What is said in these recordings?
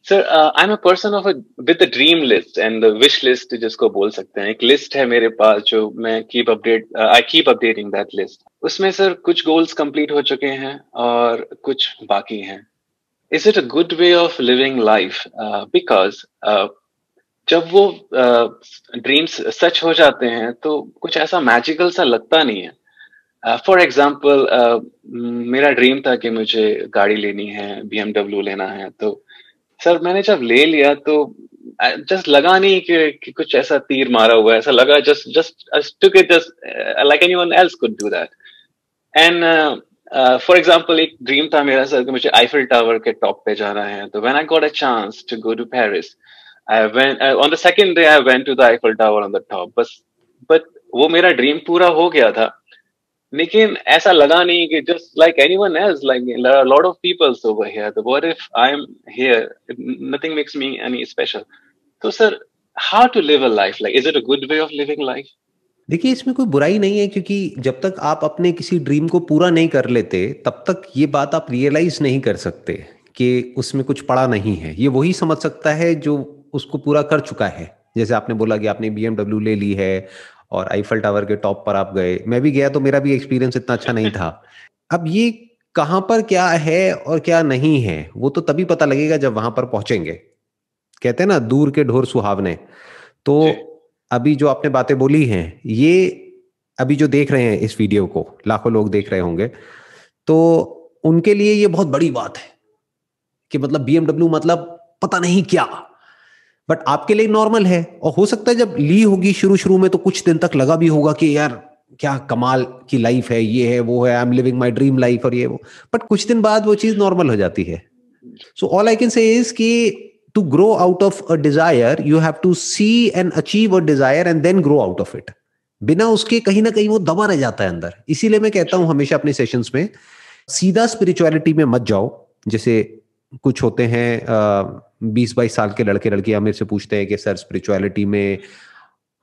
Sir I am a person of with the dream list and the wish list जिसको बोल सकते हैं। एक लिस्ट है मेरे पास जो मैं I keep updating that list. उसमें सर कुछ गोल्स कंप्लीट हो चुके हैं और कुछ बाकी हैं। Is it a good way of living life? Because जब वो ड्रीम्स सच हो जाते हैं तो कुछ ऐसा मैजिकल सा लगता नहीं है। फॉर एग्जाम्पल मेरा ड्रीम था कि मुझे गाड़ी लेनी है, BMW लेना है। तो सर मैंने जब ले लिया तो जस्ट लगा नहीं कि कुछ ऐसा तीर मारा हुआ है। ऐसा लगा just just took it just like anyone else could do that. And for example एक ड्रीम था मेरा सर कि मुझे आईफिल टावर के टॉप पे जाना है। तो when I got a chance to go to Paris, I went on the second day, I went to the Eiffel tower on the top. बस बट वो मेरा ड्रीम पूरा हो गया था, लेकिन ऐसा लगा नहीं कि just like anyone else, like there are a lot of people over here. The what if I'm here? Nothing makes me any special. So, sir, how to live a life? Like, is it a good way of living life? देखिए, इसमें कोई बुराई नहीं है, क्योंकि जब तक आप अपने किसी ड्रीम को पूरा नहीं कर लेते तब तक ये बात आप रियलाइज नहीं कर सकते कि उसमें कुछ पड़ा नहीं है। ये वही समझ सकता है जो उसको पूरा कर चुका है। जैसे आपने बोला कि आपने BMW ले ली है और आईफल टावर के टॉप पर आप गए। मैं भी गया तो मेरा भी एक्सपीरियंस इतना अच्छा नहीं था। अब ये कहाँ पर क्या है और क्या नहीं है वो तो तभी पता लगेगा जब वहां पर पहुंचेंगे। कहते हैं ना, दूर के ढोर सुहावने। तो अभी जो आपने बातें बोली हैं, ये अभी जो देख रहे हैं इस वीडियो को लाखों लोग देख रहे होंगे, तो उनके लिए ये बहुत बड़ी बात है कि मतलब BMW मतलब पता नहीं क्या। बट आपके लिए नॉर्मल है, और हो सकता है जब ली होगी शुरू शुरू में तो कुछ दिन तक लगा भी होगा कि यार क्या कमाल की लाइफ है, ये है वो है, I M living my dream life और ये वो। बट कुछ दिन बाद वो चीज नॉर्मल हो जाती है। So all I can say is कि to grow out of a desire you have to see and achieve a desire and then grow out of it. बिना उसके कहीं ना कहीं वो दबा रह जाता है अंदर। इसीलिए मैं कहता हूं हमेशा अपने सेशंस में सीधा स्पिरिचुअलिटी में मत जाओ। जैसे कुछ होते हैं 20-22 साल के लड़के लड़कियां मेरे से पूछते हैं कि सर स्पिरिचुअलिटी में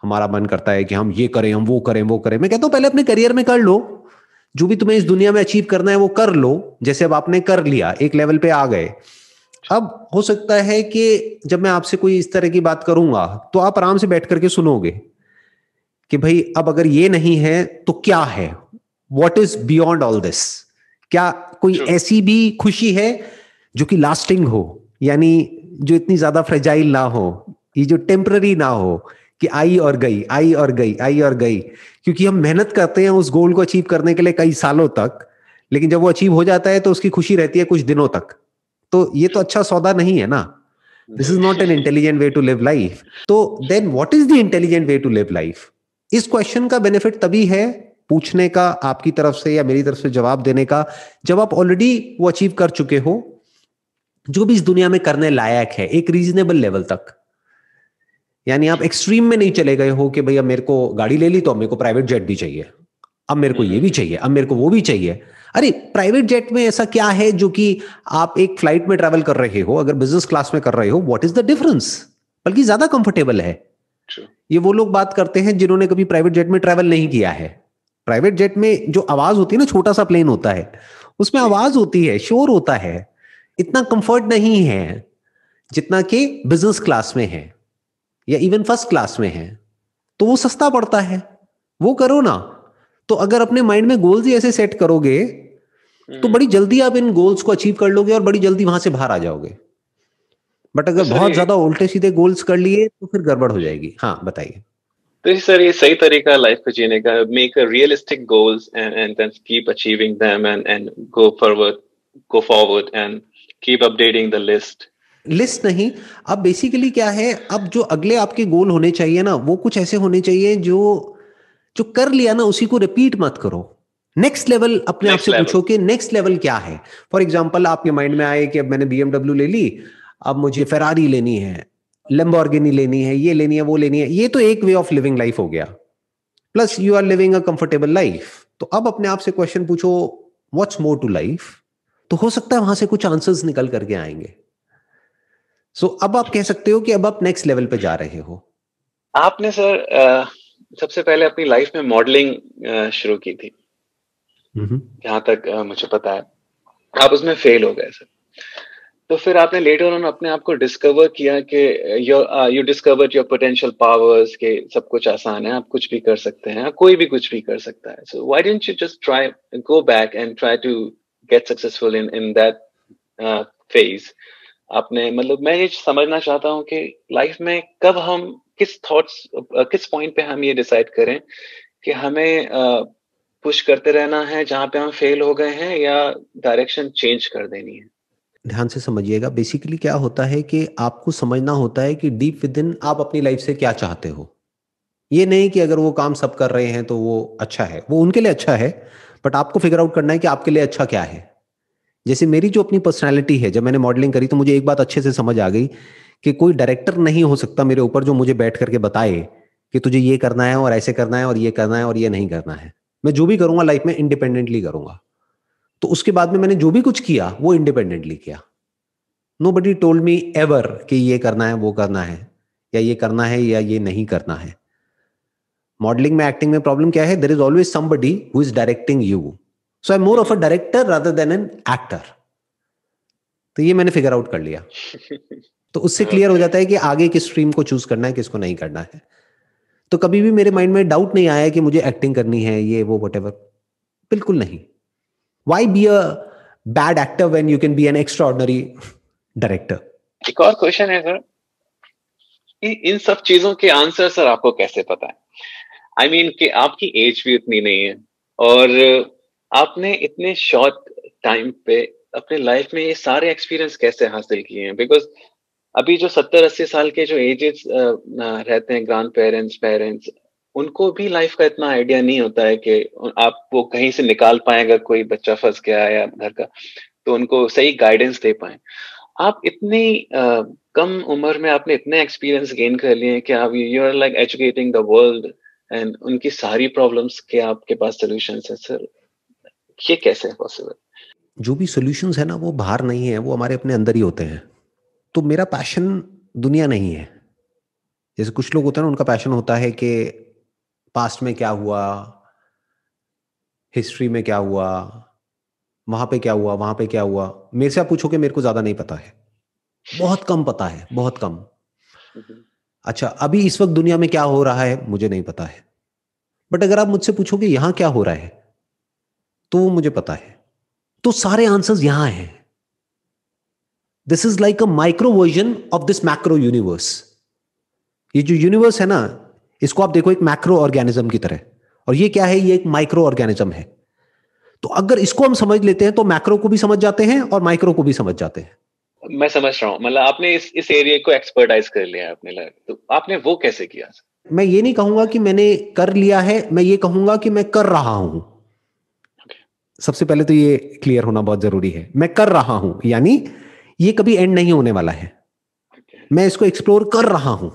हमारा मन करता है कि हम ये करें, हम वो करें, वो करें। मैं कहता हूं पहले अपने करियर में कर लो, जो भी तुम्हें इस दुनिया में अचीव करना है वो कर लो। जैसे अब आपने कर लिया, एक लेवल पे आ गए। अब हो सकता है कि जब मैं आपसे कोई इस तरह की बात करूंगा तो आप आराम से बैठ करके सुनोगे कि भाई अब अगर ये नहीं है तो क्या है, what is beyond all this. क्या कोई ऐसी भी खुशी है जो कि लास्टिंग हो, यानी जो इतनी ज्यादा फ्रेजाइल ना हो, ये जो टेम्पररी ना हो कि आई और गई, आई और गई, आई और गई। क्योंकि हम मेहनत करते हैं उस गोल को अचीव करने के लिए कई सालों तक, लेकिन जब वो अचीव हो जाता है तो उसकी खुशी रहती है कुछ दिनों तक। तो ये तो अच्छा सौदा नहीं है ना। This is not an intelligent way to live life. तो then what is the intelligent way to live life? इस क्वेश्चन का बेनिफिट तभी है पूछने का, आपकी तरफ से या मेरी तरफ से जवाब देने का, जब आप ऑलरेडी वो अचीव कर चुके हो जो भी इस दुनिया में करने लायक है एक रीजनेबल लेवल तक। यानी आप एक्सट्रीम में नहीं चले गए हो कि भैया मेरे को गाड़ी ले ली तो अब मेरे को प्राइवेट जेट भी चाहिए, अब मेरे को ये भी चाहिए, अब मेरे को वो भी चाहिए। अरे प्राइवेट जेट में ऐसा क्या है जो कि आप एक फ्लाइट में ट्रैवल कर रहे हो, अगर बिजनेस क्लास में कर रहे हो, व्हाट इज द डिफरेंस? बल्कि ज्यादा कंफर्टेबल है। ये वो लोग बात करते हैं जिन्होंने कभी प्राइवेट जेट में ट्रैवल नहीं किया है। प्राइवेट जेट में जो आवाज होती है ना, छोटा सा प्लेन होता है, उसमें आवाज होती है, शोर होता है, इतना कंफर्ट नहीं है जितना कि बिजनेस क्लास में है या इवन फर्स्ट क्लास में है। तो वो सस्ता पड़ता है, वो करो ना। तो अगर अपने माइंड में गोल्स ही ऐसे सेट करोगे तो बड़ी जल्दी आप इन गोल्स को अचीव कर लोगे और बड़ी जल्दी वहां से बाहर आ जाओगे। बट अगर बहुत ज्यादा उल्टे सीधे गोल्स कर लिए तो फिर गड़बड़ हो जाएगी। हाँ बताइए। तो सर ये सही तरीका है लाइफ को जीने का? Make realistic goals and then keep achieving them and go forward and keep updating the list नहीं, अब बेसिकली क्या है, अब जो अगले आपके गोल होने चाहिए ना वो कुछ ऐसे होने चाहिए जो जो कर लिया ना उसी को रिपीट मत करो। नेक्स्ट लेवल अपने आप से पूछो कि नेक्स्ट लेवल क्या है। फॉर एग्जांपल आपके माइंड में आए कि अब मैंने BMW ले ली, अब मुझे फेरारी लेनी है, लैम्बोर्गिनी लेनी है, ये लेनी है, वो लेनी है। ये तो एक वे ऑफ लिविंग लाइफ हो गया, plus you are living a comfortable life. तो अब अपने आप से क्वेश्चन पूछो व्हाट्स मोर टू लाइफ। तो हो सकता है वहां से कुछ आंसर्स निकल करके आएंगे। सो अब आप कह सकते हो कि अब आप नेक्स्ट लेवल पे जा रहे हो। आपने सर सबसे पहले अपनी लाइफ में मॉडलिंग शुरू की थी, जहां तक मुझे पता है। आप उसमें फेल हो गए सर। तो फिर आपने लेटर ऑन अपने आप को डिस्कवर किया कि you discovered your potential powers, के सब कुछ आसान है, आप कुछ भी कर सकते हैं, कोई भी कुछ भी कर सकता है. So why didn't you just try, go back and try to get successful in that phase. आपने मतलब मैं ये समझना चाहता हूँ कि लाइफ में कब हम किस थॉट्स, किस पॉइंट पे हम ये डिसाइड करें कि हमें पुश करते रहना है जहां पे हम फेल हो गए हैं, या डायरेक्शन चेंज कर देनी है. ध्यान से समझिएगा, बेसिकली क्या होता है कि आपको समझना होता है कि डीप विद इन आप अपनी लाइफ से क्या चाहते हो. ये नहीं कि अगर वो काम सब कर रहे हैं तो वो अच्छा है, वो उनके लिए अच्छा है, बट आपको फिगर आउट करना है कि आपके लिए अच्छा क्या है. जैसे मेरी जो अपनी पर्सनालिटी है, जब मैंने मॉडलिंग करी तो मुझे एक बात अच्छे से समझ आ गई कि कोई डायरेक्टर नहीं हो सकता मेरे ऊपर जो मुझे बैठ करके बताए कि तुझे ये करना है और ऐसे करना है और ये करना है और ये नहीं करना है. मैं जो भी करूंगा लाइफ में इंडिपेंडेंटली करूंगा. तो उसके बाद में मैंने जो भी कुछ किया वो इंडिपेंडेंटली किया. नोबडी टोल्ड मी एवर कि ये करना है वो करना है, या ये करना है या ये नहीं करना है. मॉडलिंग में, एक्टिंग में प्रॉब्लम क्या है, there is always somebody who is directing you. So I am more of a director rather than an actor. तो ये मैंने फिगर आउट कर लिया. तो उससे क्लियर हो जाता है कि आगे किस स्ट्रीम को चूज करना है, किसको नहीं करना है. तो कभी भी मेरे माइंड में डाउट नहीं आया कि मुझे एक्टिंग करनी है, ये वो व्हाटएवर. बिल्कुल नहीं. Why be a bad actor when you can be N extraordinary director. एक और क्वेश्चन है सर, कि इन सब चीजों के आंसर सर आपको कैसे पता है? आई मीन कि आपकी एज भी उतनी नहीं है, और आपने इतने शॉर्ट टाइम पे अपने लाइफ में ये सारे एक्सपीरियंस कैसे हासिल किए हैं? बिकॉज अभी जो 70-80 साल के जो एजेस रहते हैं, ग्रैंड पेरेंट्स, पेरेंट्स, उनको भी लाइफ का इतना आइडिया नहीं होता है कि आप वो कहीं से निकाल पाए अगर कोई बच्चा फंस गया है या घर का, तो उनको सही गाइडेंस दे पाए. आप इतनी कम उम्र में आपने इतने एक्सपीरियंस गेन कर लिए हैं कि आप, you are like educating the world, and उनकी सारी प्रॉब्लम्स के आपके पास सॉल्यूशंस है सर. ये कैसे है पॉसिबल? जो भी सॉल्यूशंस है ना, वो बाहर नहीं है, वो हमारे अपने अंदर ही होते हैं. तो मेरा पैशन दुनिया नहीं है. जैसे कुछ लोग होते हैं ना, उनका पैशन होता है कि पास्ट में क्या हुआ, हिस्ट्री में क्या हुआ, वहां पे क्या हुआ, वहां पे क्या हुआ. मेरे से आप पूछोगे, मेरे को ज्यादा नहीं पता है. बहुत कम पता है, बहुत कम. अच्छा, अभी इस वक्त दुनिया में क्या हो रहा है मुझे नहीं पता है. बट अगर आप मुझसे पूछोगे यहां क्या हो रहा है, तो वो मुझे पता है. तो सारे आंसर्स यहां हैं. This is like a micro version of this macro universe. ये जो यूनिवर्स है ना, इसको आप देखो एक मैक्रो ऑर्गेनिज्म की तरह, और ये क्या है, ये एक माइक्रो ऑर्गेनिज्म है. तो अगर इसको हम समझ लेते हैं तो मैक्रो को भी समझ जाते हैं और माइक्रो को भी समझ जाते हैं. मैं समझ रहा हूँ, मतलब आपने इस एरिया को एक्सपर्टाइज कर लिया है अपने लाइफ, तो आपने वो कैसे किया? मैं ये नहीं कहूंगा कि मैंने कर लिया है, मैं ये कहूंगा कि मैं कर रहा हूं. सबसे पहले तो ये क्लियर होना बहुत जरूरी है. मैं कर रहा हूं यानी ये कभी एंड नहीं होने वाला है. मैं इसको एक्सप्लोर कर रहा हूं.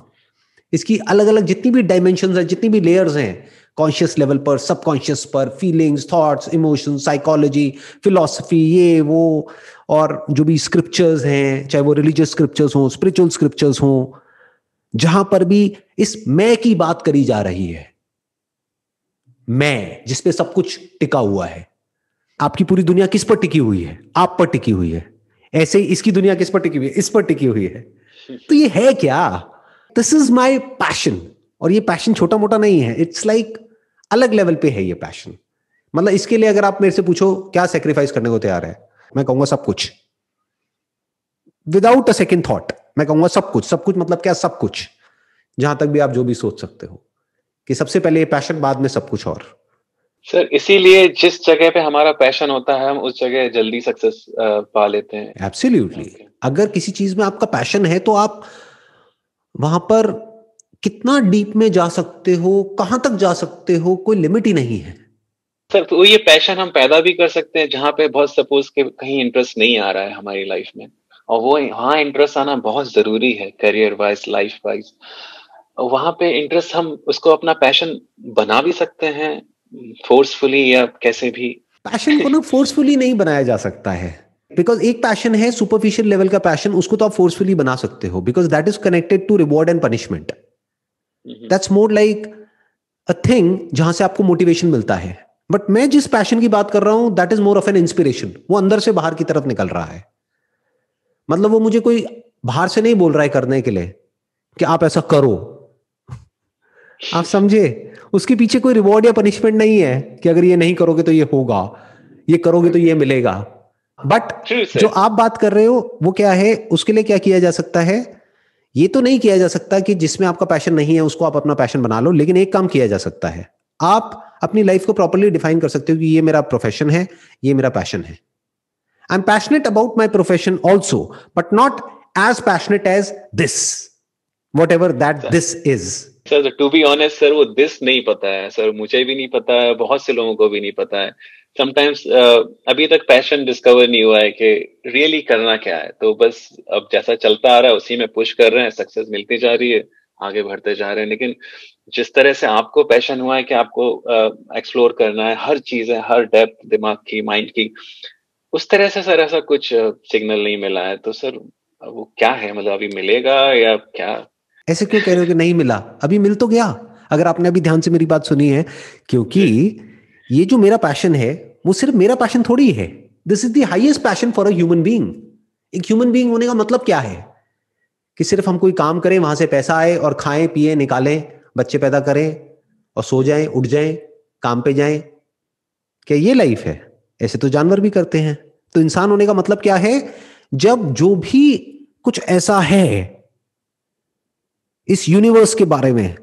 इसकी अलग अलग जितनी भी डायमेंशंस हैं, जितनी भी लेयर्स हैं, कॉन्शियस लेवल पर, सबकॉन्शियस पर, feelings, thoughts, emotions, psychology, philosophy, ये वो, और जो भी स्क्रिप्चर्स हैं, चाहे वो रिलीजियस स्क्रिप्चर्स हों, स्पिरिचुअल स्क्रिप्चर्स हों, जहां पर भी इस मैं की बात करी जा रही है, मैं जिसपे सब कुछ टिका हुआ है. आपकी पूरी दुनिया किस पर टिकी हुई है? आप पर टिकी हुई है. ऐसे ही इसकी दुनिया किस पर टिकी हुई है? इस पर टिकी हुई है. तो ये है क्या? This is my passion. और ये पैशन छोटा मोटा नहीं है. इट्स लाइक अलग लेवल पे है ये पैशन. मतलब इसके लिए अगर आप मेरे से पूछो क्या सेक्रीफाइस करने को तैयार है, मैं कहूंगा सब कुछ. विदाउट अ सेकेंड थॉट मैं कहूंगा सब कुछ. सब कुछ मतलब क्या? सब कुछ. जहां तक भी आप जो भी सोच सकते हो कि सबसे पहले ये पैशन, बाद में सब कुछ और. सर इसीलिए जिस जगह पे हमारा पैशन होता है हम उस जगह जल्दी सक्सेस पा लेते हैं. एब्सोल्युटली. अगर किसी चीज में आपका पैशन है तो आप वहां पर कितना डीप में जा सकते हो, कहां तक जा सकते हो, कोई लिमिट ही नहीं है. सर तो ये पैशन हम पैदा भी कर सकते हैं जहां पे बहुत सपोज के कहीं इंटरेस्ट नहीं आ रहा है हमारी लाइफ में, और वो वहाँ इंटरेस्ट आना बहुत जरूरी है, करियर वाइज, लाइफ वाइज. वहां पे इंटरेस्ट हम उसको अपना पैशन बना भी सकते हैं फोर्सफुली या कैसे भी. पैशन को ना फोर्सफुली नहीं बनाया जा सकता है. बिकॉज एक पैशन है सुपरफिशियल लेवल का पैशन, उसको तो आप फोर्सफुली बना सकते हो, because that is connected to reward and punishment. That's more like a thing जहां से आपको मोटिवेशन मिलता है. बट मैं जिस पैशन की बात कर रहा हूं that is more of an inspiration. वो अंदर से बाहर की तरफ निकल रहा है. मतलब वो मुझे कोई बाहर से नहीं बोल रहा है करने के लिए कि आप ऐसा करो। आप समझे? उसके पीछे कोई रिवॉर्ड या पनिशमेंट नहीं है कि अगर ये नहीं करोगे तो ये होगा, ये करोगे तो ये मिलेगा। बट जो आप बात कर रहे हो वो क्या है, उसके लिए क्या किया जा सकता है? ये तो नहीं किया जा सकता कि जिसमें आपका पैशन नहीं है उसको आप अपना पैशन बना लो, लेकिन एक काम किया जा सकता है, आप अपनी लाइफ को प्रॉपर्ली डिफाइन कर सकते हो कि ये मेरा प्रोफेशन है, ये मेरा पैशन है। I am passionate about my profession also, but not as passionate as this, whatever that this is. Sir to be honest sir, वो दिस नहीं पता है सर, मुझे भी नहीं पता है, बहुत से लोगों को भी नहीं पता है। समटाइम्स अभी तक पैशन डिस्कवर नहीं हुआ है कि रियली करना क्या है। तो बस अब जैसा चलता आ रहा है उसी में पुश कर रहे हैं, सक्सेस मिलती जा रही है, आगे बढ़ते जा रहे हैं। लेकिन जिस तरह से आपको पैशन हुआ है कि आपको एक्सप्लोर करना है हर चीज है, हर डेप्थ दिमाग की, माइंड की, उस तरह से सर ऐसा कुछ सिग्नल नहीं मिला है। तो सर वो क्या है, मतलब अभी मिलेगा या क्या? ऐसे क्यों कह रहे हो कि नहीं मिला? अभी मिल तो गया, अगर आपने अभी ध्यान से मेरी बात सुनी है। क्योंकि ये जो मेरा पैशन है वो सिर्फ मेरा पैशन थोड़ी है, this is the highest passion for a human being. एक ह्यूमन बीइंग होने का मतलब क्या है? कि सिर्फ हम कोई काम करें, वहां से पैसा आए और खाएं पिए निकालें, बच्चे पैदा करें और सो जाएं, उठ जाएं, काम पे जाएं, क्या ये लाइफ है? ऐसे तो जानवर भी करते हैं। तो इंसान होने का मतलब क्या है? जब जो भी कुछ ऐसा है इस यूनिवर्स के बारे में,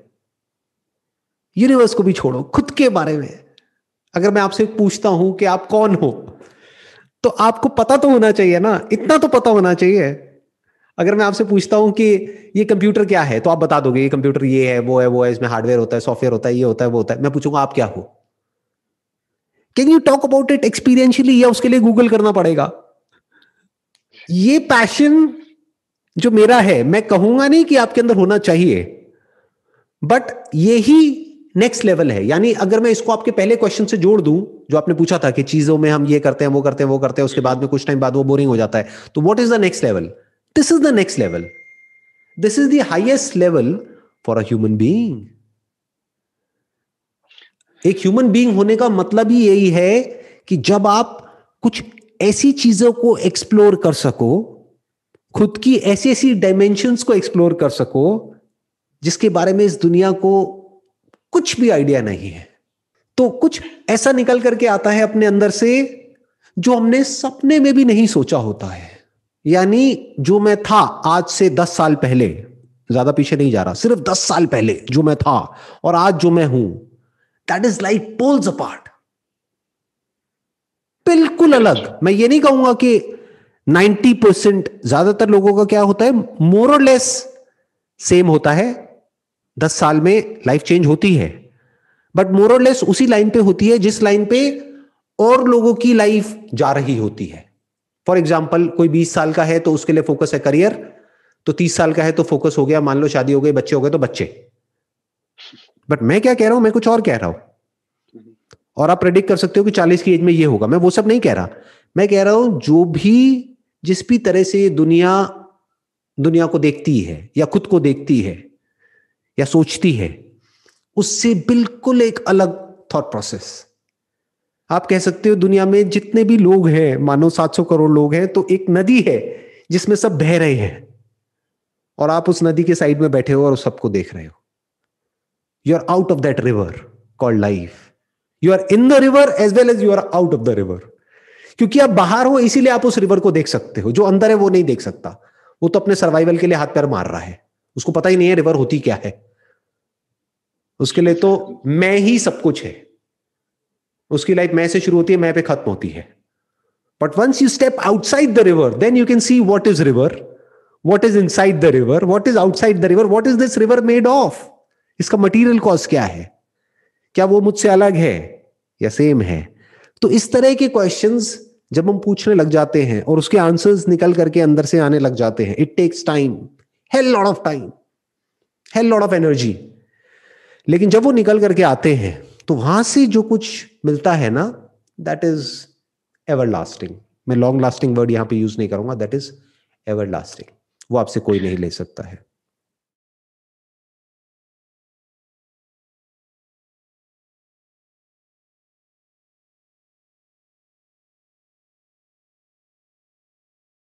यूनिवर्स को भी छोड़ो, खुद के बारे में, अगर मैं आपसे पूछता हूं कि आप कौन हो, तो आपको पता तो होना चाहिए ना, इतना तो पता होना चाहिए। अगर मैं आपसे पूछता हूं कि ये कंप्यूटर क्या है, तो आप बता दोगे ये कंप्यूटर ये है, वो है, इसमें हार्डवेयर होता है, सॉफ्टवेयर होता है, ये होता है, वो होता है। मैं पूछूंगा आप क्या हो? Can you talk about it experientially, या उसके लिए गूगल करना पड़ेगा? ये पैशन जो मेरा है, मैं कहूंगा नहीं कि आपके अंदर होना चाहिए, बट यही नेक्स्ट लेवल है। यानी अगर मैं इसको आपके पहले क्वेश्चन से जोड़ दूं जो आपने पूछा था कि चीजों में हम ये करते हैं, वो करते हैं, वो करते हैं, उसके बाद में कुछ टाइम बाद वो बोरिंग हो जाता है, तो what is the next level? This is the next level, this is the highest level for a human being. एक ह्यूमन बीइंग होने का मतलब ही यही है कि जब आप कुछ ऐसी चीजों को एक्सप्लोर कर सको, खुद की ऐसी ऐसी डायमेंशंस को एक्सप्लोर कर सको जिसके बारे में इस दुनिया को कुछ भी आइडिया नहीं है। तो कुछ ऐसा निकल करके आता है अपने अंदर से जो हमने सपने में भी नहीं सोचा होता है। यानी जो मैं था आज से 10 साल पहले, ज्यादा पीछे नहीं जा रहा, सिर्फ 10 साल पहले जो मैं था और आज जो मैं हूं, that is like poles apart, बिल्कुल अलग। मैं ये नहीं कहूंगा कि 90%, ज्यादातर लोगों का क्या होता है, मोर और लेस सेम होता है। 10 साल में लाइफ चेंज होती है, बट मोर और लेस उसी लाइन पे होती है जिस लाइन पे और लोगों की लाइफ जा रही होती है। फॉर एग्जाम्पल, कोई 20 साल का है तो उसके लिए फोकस है करियर, तो 30 साल का है तो फोकस हो गया, मान लो शादी हो गई, बच्चे हो गए तो बच्चे। बट मैं क्या कह रहा हूं, मैं कुछ और कह रहा हूं। और आप प्रेडिक्ट कर सकते हो कि 40 की एज में ये होगा, मैं वो सब नहीं कह रहा। मैं कह रहा हूं जो भी, जिस भी तरह से दुनिया को देखती है या खुद को देखती है या सोचती है, उससे बिल्कुल एक अलग थॉट प्रोसेस। आप कह सकते हो दुनिया में जितने भी लोग हैं, मानो 700 करोड़ लोग हैं, तो एक नदी है जिसमें सब बह रहे हैं और आप उस नदी के साइड में बैठे हो और उस सबको देख रहे हो। You are out of that river called life. You are in the river as well as you are out of the river. क्योंकि आप बाहर हो इसीलिए आप उस रिवर को देख सकते हो, जो अंदर है वो नहीं देख सकता। वो तो अपने सर्वाइवल के लिए हाथ पैर मार रहा है, उसको पता ही नहीं है रिवर होती क्या है। उसके लिए तो मैं ही सब कुछ है। उसकी लाइफ मैं से शुरू होती है, मैं पे खत्म होती है। But once you step outside the river, then you can see what is river, what is inside the river, what is outside the river, what is this river made of, इसका मटीरियल कॉज क्या है, क्या वो मुझसे अलग है या same है। तो इस तरह के क्वेश्चंस जब हम पूछने लग जाते हैं और उसके आंसर्स निकल करके अंदर से आने लग जाते हैं, it takes time, hell lot of time, hell lot of energy. लेकिन जब वो निकल करके आते हैं तो वहां से जो कुछ मिलता है ना, दैट इज एवर लास्टिंग। मैं लॉन्ग लास्टिंग वर्ड यहां पे यूज नहीं करूंगा, दैट इज एवर लास्टिंग। वो आपसे कोई नहीं ले सकता है।